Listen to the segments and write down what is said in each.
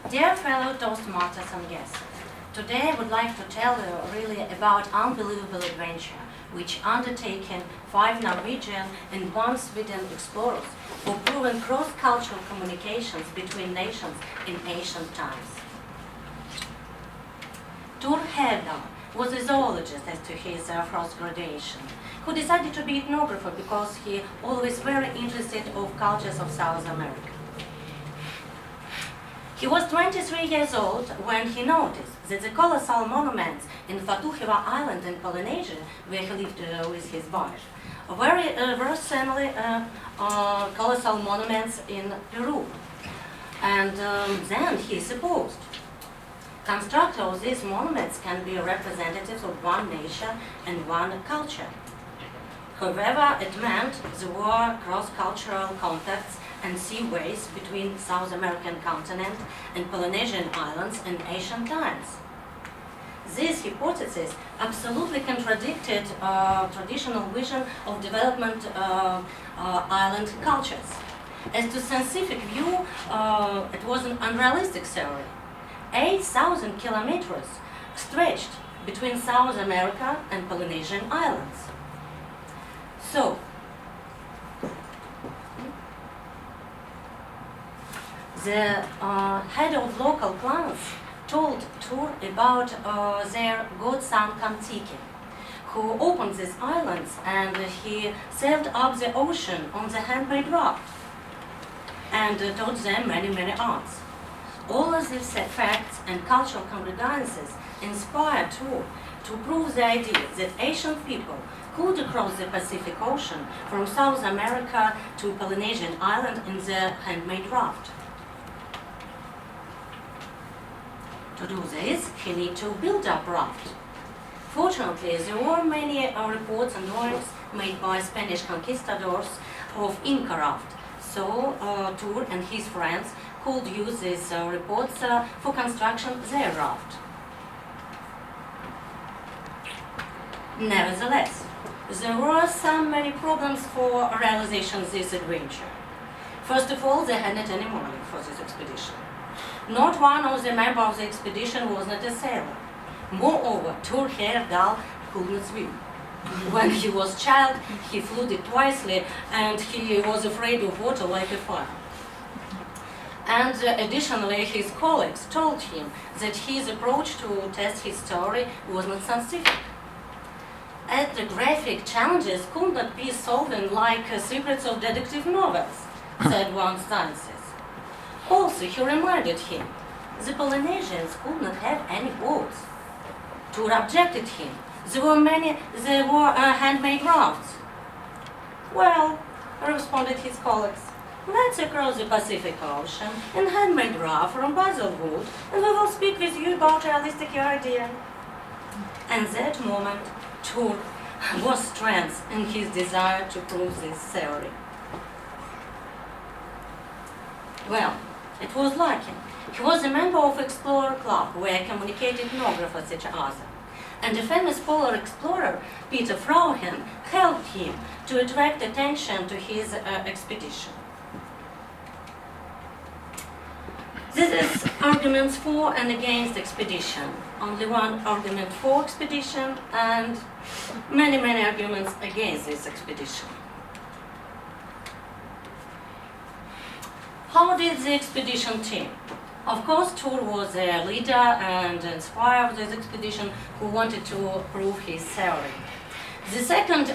Dear fellow Toastmasters and guests, today I would like to tell you really about unbelievable adventure which undertaken 5 Norwegian and 1 Sweden explorers for proven cross-cultural communications between nations in ancient times. Tor Heyerdahl was a zoologist as to his first graduation, who decided to be ethnographer because he always very interested of cultures of South America. He was 23 years old when he noticed that the colossal monuments in Fatuhiva Island in Polynesia, where he lived with his wife, were similar colossal monuments in Peru. And then he supposed constructors of these monuments can be representatives of one nation and one culture. However, it meant there were cross-cultural contacts and seaways between South American continent and Polynesian islands in ancient times. This hypothesis absolutely contradicted traditional vision of development island cultures. As to scientific view, it was an unrealistic theory. 8,000 kilometers stretched between South America and Polynesian islands. So, the head of local clans told Tor about their godson Kon-Tiki, who opened these islands and he sailed up the ocean on the handmade raft and taught them many arts. All of these facts and cultural congruences inspired Tor to prove the idea that ancient people could cross the Pacific Ocean from South America to Polynesian island in the handmade raft. To do this, he needed to build up raft. Fortunately, there were many reports and drawings made by Spanish conquistadors of Inca raft, so Tor and his friends could use these reports for construction of their raft. Nevertheless, there were many problems for realization of this adventure. First of all, they had not any money for this expedition. Not one of the members of the expedition was not a sailor. Moreover, Tor Heyerdahl could not swim. When he was a child, he floated twice and he was afraid of water like a fire. And additionally, his colleagues told him that his approach to test his story was not scientific. Ethnographic challenges could not be solved like secrets of detective novels, said one scientist. Also, he reminded him, the Polynesians could not have any boats. Tor objected him. There were handmade rafts. Well, responded his colleagues, let's cross the Pacific Ocean in handmade raft from basilwood, and we will speak with you about a realistic idea. And that moment, Tor was strength in his desire to prove this theory. Well, it was lucky. He was a member of Explorer Club, where communicated ethnographers each other. And the famous polar explorer, Peter Frauchen, helped him to attract attention to his expedition. This is arguments for and against expedition. Only one argument for expedition and many arguments against this expedition. How did the expedition team? Of course, Tor was a leader and inspirer of this expedition who wanted to prove his theory. The second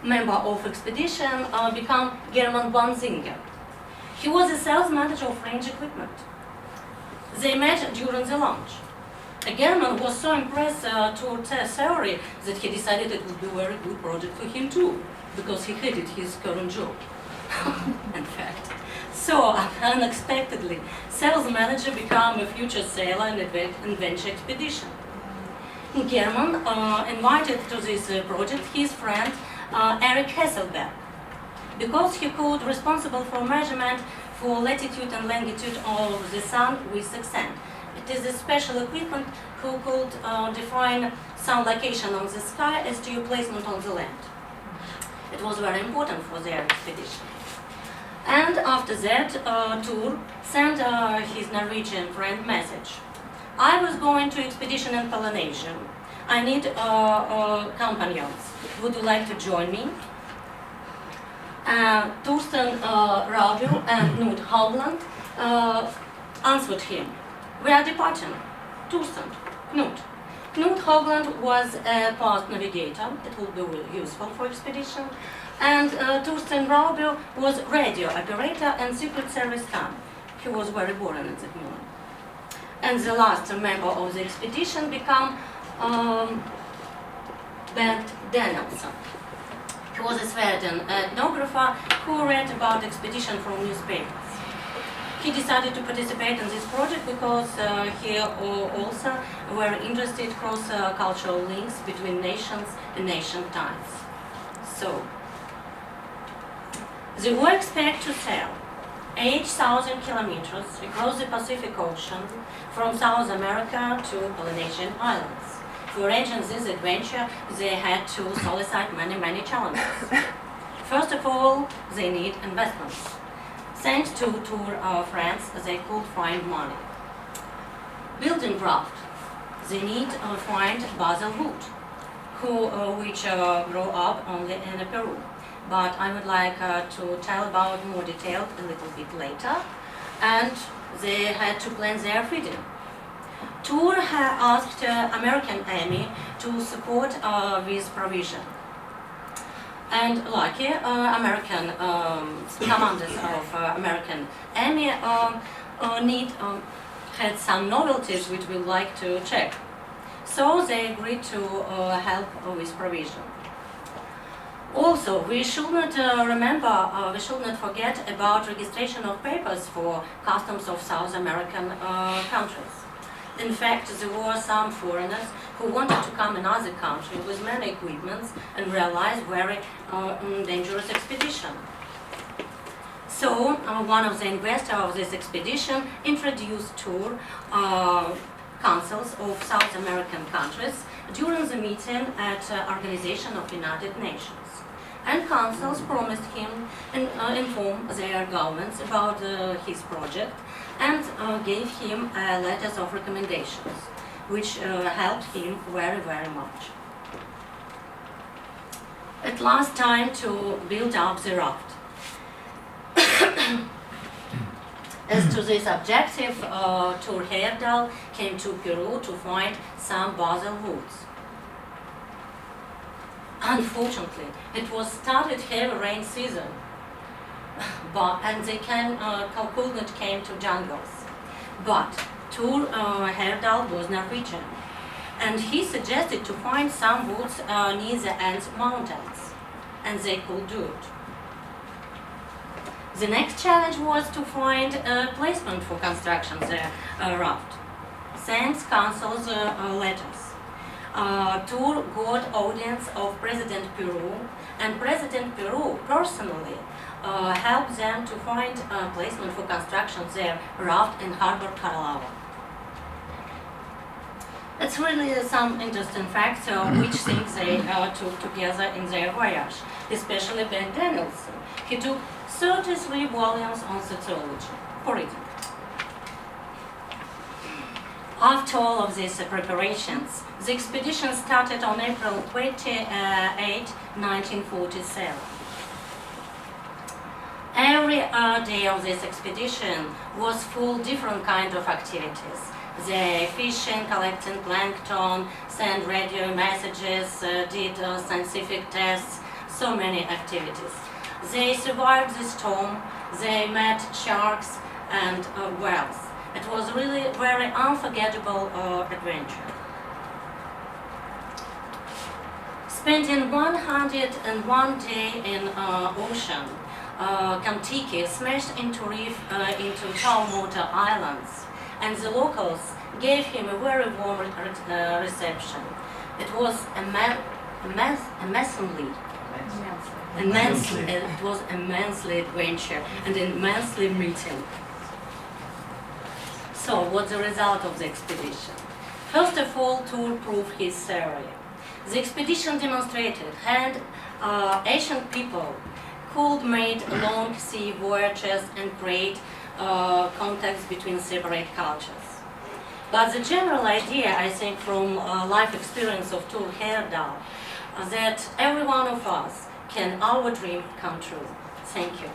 member of expedition became German von Singer. He was a sales manager of range equipment. They met during the lunch. A German was so impressed Tor's theory that he decided it would be a very good project for him too, because he hated his current job, in fact. So So, unexpectedly, sales manager became a future sailor in adventure expedition. German invited to this project his friend Eric Hasselberg, because he could responsible for measurement for latitude and longitude of the sun with accent. It is a special equipment who could define some location on the sky as to your placement on the land. It was very important for their expedition. And after that, Tour sent his Norwegian friend message. I was going to expedition in Polynesia. I need companions. Would you like to join me? Torsten Raubel and Knut Haugland answered him. We are departing. Torsten, Knut. Knut Haugland was a past navigator. It would be useful for expedition. And Torsten Raubel was radio operator and secret service man. He was very boring at that moment. And the last member of the expedition became Bernd Danielsson. He was a Sweden ethnographer who read about expedition from newspapers. He decided to participate in this project because he also were interested in cross-cultural links between nations and nation times. So, they were expected to sail 8,000 kilometers across the Pacific Ocean from South America to Polynesian Islands. To arrange this adventure, they had to solicit many challenges. First of all, they need investments. Thanks to Tour friends, they could find money. Building craft. They need to find basil wood, which grow up only in Peru. But I would like to tell about more detailed a little bit later. And they had to plan their feeding. Tour had asked American Army to support with provision. And lucky, American commanders of American Army had some novelties which we'd like to check. So they agreed to help with provision. Also, we should not we should not forget about registration of papers for customs of South American countries. In fact, there were some foreigners who wanted to come in other countries with many equipments and realize very dangerous expedition. So, one of the investors of this expedition introduced Tour councils of South American countries during the meeting at Organization of United Nations. And councils promised him and inform their governments about his project and gave him letters of recommendations, which helped him very much. At last, time to build up the raft. As to this objective, Tour Heyerdahl came to Peru to find some basil woods. Unfortunately, it was started heavy rain season, and they could not came to jungles. But Tour Heyerdahl was Norwegian, and he suggested to find some woods near the Andes Mountains, and they could do it. The next challenge was to find a placement for construction the raft. Thanks council's letters. Tour got audience of President Peru, and President Peru personally helped them to find a placement for construction their raft in Harbor Carolava. It's really some interesting facts which things they took together in their voyage, especially Ben Danielson. He took 33 volumes on sociology for reading. After all of these preparations, the expedition started on April 28, 1947. Every day of this expedition was full different kind of activities. They fishing, collecting plankton, sent radio messages, did scientific tests, so many activities. They survived the storm, they met sharks and whales. It was really very unforgettable adventure. Spending 101 days in ocean, Kon-Tiki smashed into reef into Water Islands, and the locals gave him a very warm reception. It was it was immensely adventure and immensely meeting. So, what's the result of the expedition? First of all, Tour proved his theory. The expedition demonstrated that ancient people could make long sea voyages and create contacts between separate cultures. But the general idea, I think, from life experience of Tour Heyerdahl, that every one of us can our dream come true. Thank you.